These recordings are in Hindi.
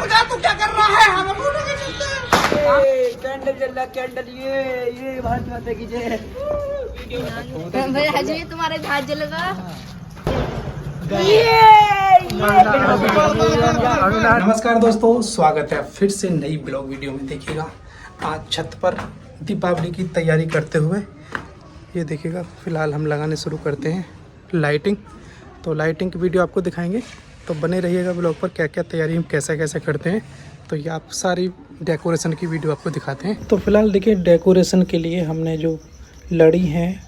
भाई ये तुम्हारे हाथ जलेगा। नमस्कार दोस्तों, स्वागत है फिर से नई ब्लॉग वीडियो में। देखिएगा आज छत पर दीपावली की तैयारी करते हुए ये देखिएगा फ़िलहाल हम लगाने शुरू करते हैं लाइटिंग। तो लाइटिंग की वीडियो आपको दिखाएंगे, तो बने रहिएगा ब्लॉग पर। क्या क्या तैयारी हम कैसे कैसे करते हैं, तो ये आप सारी डेकोरेशन की वीडियो आपको दिखाते हैं। तो फिलहाल देखिए डेकोरेशन के लिए हमने जो लड़ी है,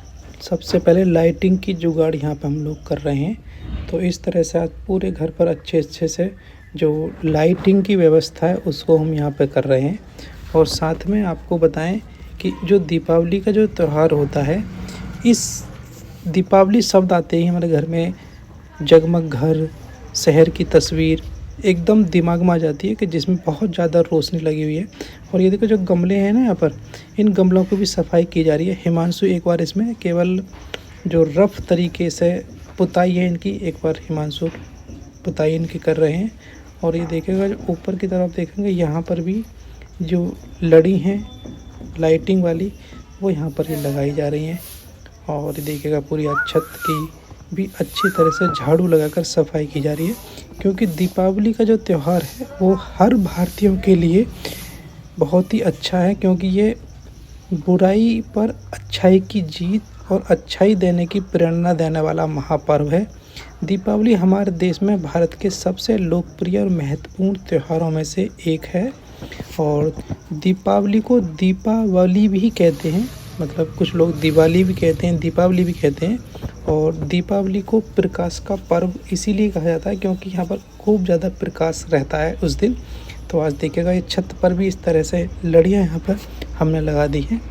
सबसे पहले लाइटिंग की जुगाड़ यहाँ पर हम लोग कर रहे हैं। तो इस तरह से आज पूरे घर पर अच्छे से जो लाइटिंग की व्यवस्था है उसको हम यहाँ पे कर रहे हैं। और साथ में आपको बताएं कि जो दीपावली का जो त्यौहार होता है, इस दीपावली शब्द आते ही हमारे घर में जगमग घर, शहर की तस्वीर एकदम दिमाग में आ जाती है कि जिसमें बहुत ज़्यादा रोशनी लगी हुई है। और ये देखो जो गमले हैं ना, यहाँ पर इन गमलों की भी सफाई की जा रही है। हिमांशु एक बार इसमें केवल जो रफ तरीके से पुताई है इनकी, एक बार हिमांशु पुताई इनकी कर रहे हैं। और ये देखेगा जो ऊपर की तरफ देखेंगे, यहाँ पर भी जो लड़ी हैं लाइटिंग वाली वो यहाँ पर ही लगाई जा रही हैं। और ये देखिएगा पूरी छत की भी अच्छी तरह से झाड़ू लगाकर सफाई की जा रही है, क्योंकि दीपावली का जो त्यौहार है वो हर भारतीयों के लिए बहुत ही अच्छा है, क्योंकि ये बुराई पर अच्छाई की जीत और अच्छाई देने की प्रेरणा देने वाला महापर्व है। दीपावली हमारे देश में भारत के सबसे लोकप्रिय और महत्वपूर्ण त्योहारों में से एक है। और दीपावली को दीपावली भी कहते हैं, मतलब कुछ लोग दिवाली भी कहते हैं, दीपावली भी कहते हैं। और दीपावली को प्रकाश का पर्व इसीलिए कहा जाता है क्योंकि यहाँ पर खूब ज़्यादा प्रकाश रहता है उस दिन। तो आज देखिएगा ये छत पर भी इस तरह से लड़ियाँ यहाँ पर हमने लगा दी हैं।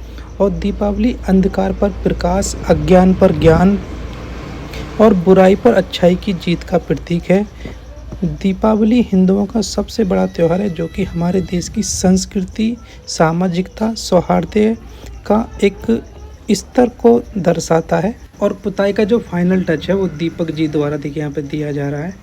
और दीपावली अंधकार पर प्रकाश, अज्ञान पर ज्ञान और बुराई पर अच्छाई की जीत का प्रतीक है। दीपावली हिंदुओं का सबसे बड़ा त्यौहार है, जो कि हमारे देश की संस्कृति, सामाजिकता, सौहार्द का एक स्तर को दर्शाता है। और पुताई का जो फाइनल टच है वो दीपक जी द्वारा देखिए यहाँ पे दिया जा रहा है।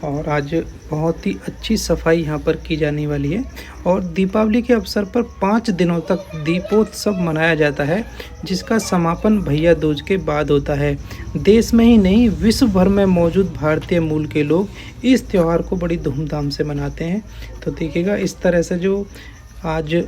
और आज बहुत ही अच्छी सफाई यहाँ पर की जाने वाली है। और दीपावली के अवसर पर 5 दिनों तक दीपोत्सव मनाया जाता है, जिसका समापन भैया दूज के बाद होता है। देश में ही नहीं, विश्व भर में मौजूद भारतीय मूल के लोग इस त्यौहार को बड़ी धूमधाम से मनाते हैं। तो देखिएगा इस तरह से जो आज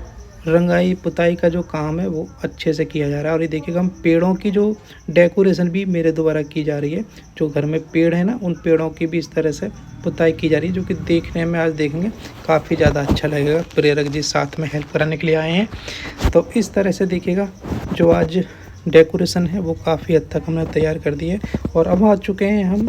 रंगाई पुताई का जो काम है वो अच्छे से किया जा रहा है। और ये देखिएगा हम पेड़ों की जो डेकोरेशन भी मेरे द्वारा की जा रही है। जो घर में पेड़ है ना, उन पेड़ों की भी इस तरह से पुताई की जा रही है, जो कि देखने में आज देखेंगे काफ़ी ज़्यादा अच्छा लगेगा। प्रेरक जी साथ में हेल्प कराने के लिए आए हैं। तो इस तरह से देखिएगा जो आज डेकोरेशन है वो काफ़ी हद तक हमने तैयार कर दी है। और अब आ चुके हैं हम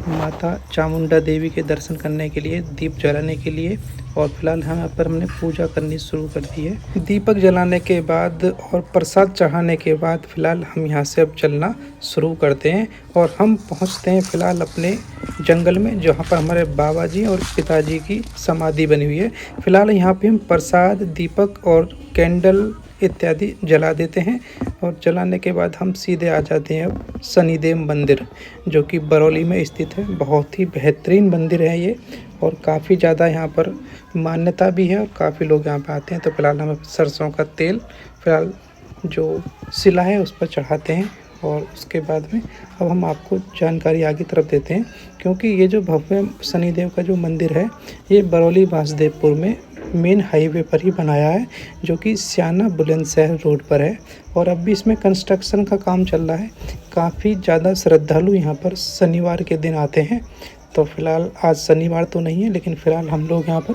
माता चामुंडा देवी के दर्शन करने के लिए, दीप जलाने के लिए। और फिलहाल यहाँ पर हमने पूजा करनी शुरू कर दी है। दीपक जलाने के बाद और प्रसाद चढ़ाने के बाद फिलहाल हम यहाँ से अब चलना शुरू करते हैं। और हम पहुँचते हैं फिलहाल अपने जंगल में, जहाँ पर हमारे बाबा जी और पिताजी की समाधि बनी हुई है। फिलहाल यहाँ पे हम प्रसाद, दीपक और कैंडल इत्यादि जला देते हैं। और जलाने के बाद हम सीधे आ जाते हैं शनिदेव मंदिर, जो कि बरौली में स्थित है। बहुत ही बेहतरीन मंदिर है ये, और काफ़ी ज़्यादा यहाँ पर मान्यता भी है और काफ़ी लोग यहाँ पर आते हैं। तो फिलहाल हम सरसों का तेल फिलहाल जो शिला है उस पर चढ़ाते हैं। और उसके बाद में अब हम आपको जानकारी आगे तरफ देते हैं, क्योंकि ये जो भव्य शनिदेव का जो मंदिर है ये बरौली वासुदेवपुर में मेन हाईवे पर ही बनाया है, जो कि सियाना बुलंदशहर रोड पर है। और अब भी इसमें कंस्ट्रक्शन का काम चल रहा है। काफ़ी ज़्यादा श्रद्धालु यहाँ पर शनिवार के दिन आते हैं। तो फिलहाल आज शनिवार तो नहीं है, लेकिन फ़िलहाल हम लोग यहाँ पर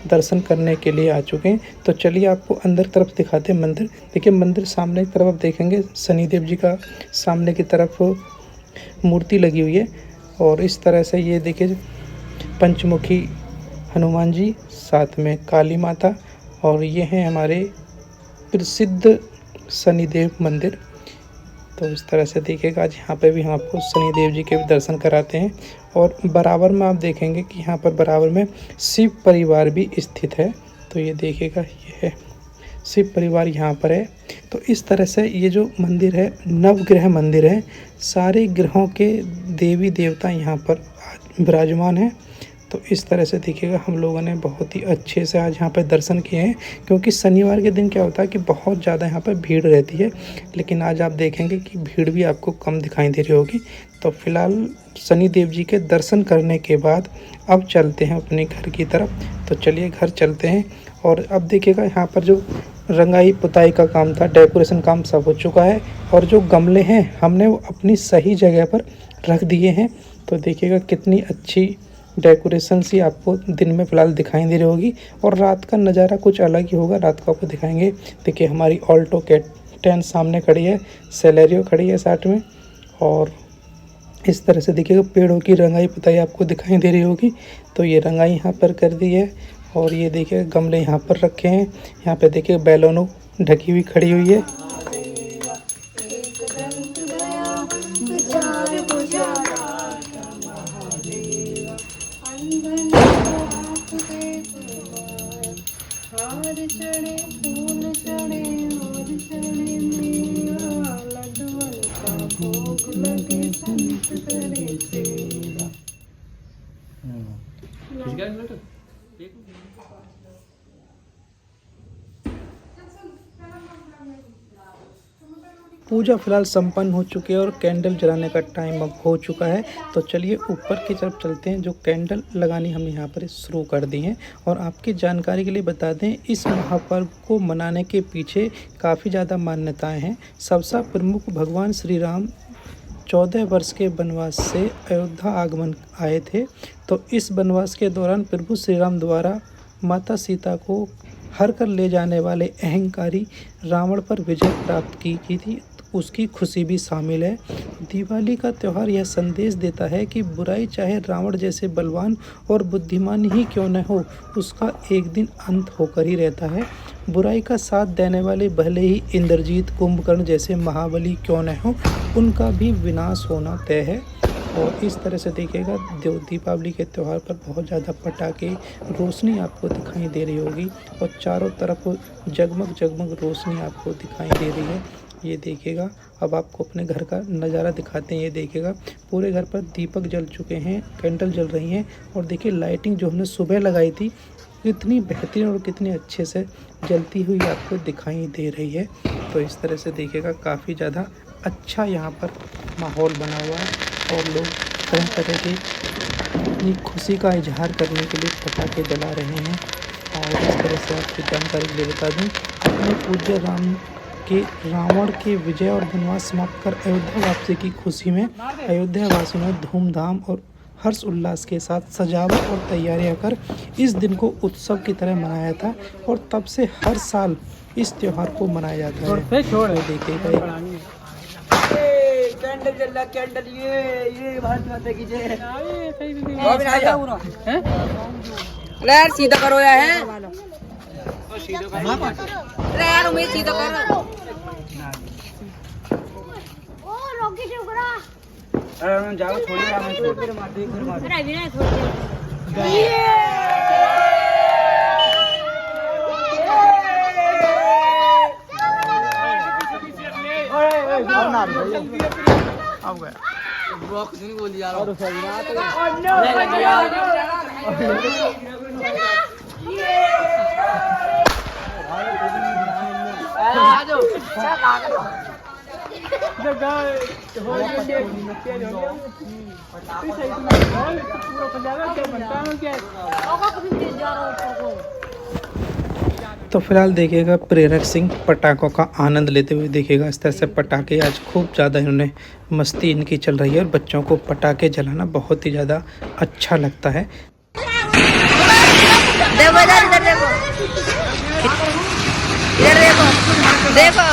दर्शन करने के लिए आ चुके हैं। तो चलिए आपको अंदर तरफ दिखाते हैं मंदिर। देखिए मंदिर सामने की तरफ आप देखेंगे, शनिदेव जी का सामने की तरफ मूर्ति लगी हुई है। और इस तरह से ये देखिए पंचमुखी हनुमान जी, साथ में काली माता, और ये हैं हमारे प्रसिद्ध शनिदेव मंदिर। तो इस तरह से देखिएगा आज यहाँ पे भी हम आपको शनिदेव जी के भी दर्शन कराते हैं। और बराबर में आप देखेंगे कि यहाँ पर बराबर में शिव परिवार भी स्थित है। तो ये देखिएगा ये है शिव परिवार यहाँ पर है। तो इस तरह से ये जो मंदिर है नवग्रह मंदिर है, सारे ग्रहों के देवी देवता यहाँ पर विराजमान हैं। तो इस तरह से देखिएगा हम लोगों ने बहुत ही अच्छे से आज यहाँ पे दर्शन किए हैं, क्योंकि शनिवार के दिन क्या होता है कि बहुत ज़्यादा यहाँ पर भीड़ रहती है, लेकिन आज आप देखेंगे कि भीड़ भी आपको कम दिखाई दे रही होगी। तो फिलहाल शनिदेव जी के दर्शन करने के बाद अब चलते हैं अपने घर की तरफ। तो चलिए घर चलते हैं। और अब देखिएगा यहाँ पर जो रंगाई पुताई का काम था, डेकोरेशन काम सब हो चुका है, और जो गमले हैं हमने वो अपनी सही जगह पर रख दिए हैं। तो देखिएगा कितनी अच्छी डेकोरेशन सी आपको दिन में फ़िलहाल दिखाई दे रही होगी, और रात का नज़ारा कुछ अलग ही होगा, रात को आपको दिखाएंगे। देखिए हमारी ऑल्टो K10 सामने खड़ी है, सेलेरियो खड़ी है साथ में, और इस तरह से देखिएगा पेड़ों की रंगाई पुताई आपको दिखाई दे रही होगी। तो ये रंगाई यहाँ पर कर दी है, और ये देखिए गमले यहाँ पर रखे हैं। यहाँ पे देखिए बैलूनों ढकी हुई खड़ी हुई है। पूजा फिलहाल संपन्न हो चुकी है और कैंडल जलाने का टाइम अब हो चुका है। तो चलिए ऊपर की तरफ चलते हैं। जो कैंडल लगानी हमने यहाँ पर शुरू कर दी हैं। और आपकी जानकारी के लिए बता दें, इस महापर्व को मनाने के पीछे काफ़ी ज़्यादा मान्यताएं हैं। सबसे प्रमुख भगवान श्री राम 14 वर्ष के वनवास से अयोध्या आगमन आए थे। तो इस वनवास के दौरान प्रभु श्री राम द्वारा माता सीता को हर कर ले जाने वाले अहंकारी रावण पर विजय प्राप्त की थी। उसकी खुशी भी शामिल है। दिवाली का त्यौहार यह संदेश देता है कि बुराई चाहे रावण जैसे बलवान और बुद्धिमान ही क्यों न हो, उसका एक दिन अंत होकर ही रहता है। बुराई का साथ देने वाले भले ही इंद्रजीत, कुंभकर्ण जैसे महाबली क्यों न हो, उनका भी विनाश होना तय है। और इस तरह से देखिएगा दीपावली के त्यौहार पर बहुत ज़्यादा पटाखे, रोशनी आपको दिखाई दे रही होगी, और चारों तरफ जगमग जगमग रोशनी आपको दिखाई दे रही है। ये देखिएगा। अब आपको अपने घर का नज़ारा दिखाते हैं। ये देखिएगा पूरे घर पर दीपक जल चुके हैं, कैंडल जल रही हैं, और देखिए लाइटिंग जो हमने सुबह लगाई थी कितनी बेहतरीन और कितनी अच्छे से जलती हुई आपको दिखाई दे रही है। तो इस तरह से देखिएगा काफ़ी ज़्यादा अच्छा यहाँ पर माहौल बना हुआ है, और लोग तरह तरह की अपनी खुशी का इजहार करने के लिए पटाखे जला रहे हैं। और इस तरह से आपकी जानकारी के लिए बता दूँ, अपने पूज्य राम के रावण के विजय और वनवास समाप्त कर अयोध्या वापसी की खुशी में अयोध्या वासियों ने धूमधाम और हर्ष उल्लास के साथ सजावट और तैयारियां कर इस दिन को उत्सव की तरह मनाया था, और तब से हर साल इस त्यौहार को मनाया जाता है। देखिएगा कैंडल जल रहा, कैंडल ये भारत माता की जय। यार सीधा करो यार, है यार उम्मीद सीधा करो। ओ रोकी क्यों करा? अरे जाओ छोड़िए, राम छोड़ दे, मार दे, मार दे। अरे विनय छोड़ दे। अब गया बॉक्स नहीं बोल यार, और सही ना तो आ जाओ तो फिलहाल देखिएगा प्रेरक सिंह पटाखों का आनंद लेते हुए देखिएगा। इस तरह से पटाखे आज खूब ज़्यादा इन्होंने मस्ती इनकी चल रही है, और बच्चों को पटाखे जलाना बहुत ही ज़्यादा अच्छा लगता है। देखो इधर देखो, इधर देखो, देखो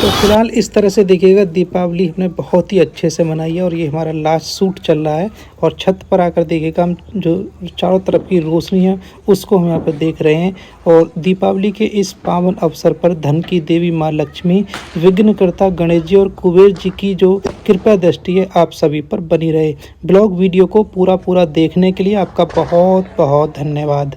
तो तो फिलहाल इस तरह से देखिएगा दीपावली हमने बहुत ही अच्छे से मनाई है और ये हमारा लास्ट शूट चल रहा है। और छत पर आकर देखिएगा हम जो चारों तरफ की रोशनी है उसको हम यहाँ पर देख रहे हैं। और दीपावली के इस पावन अवसर पर धन की देवी माँ लक्ष्मी, विघ्नकर्ता गणेश जी और कुबेर जी की जो कृपा दृष्टि है आप सभी पर बनी रहे। ब्लॉग वीडियो को पूरा देखने के लिए आपका बहुत बहुत धन्यवाद।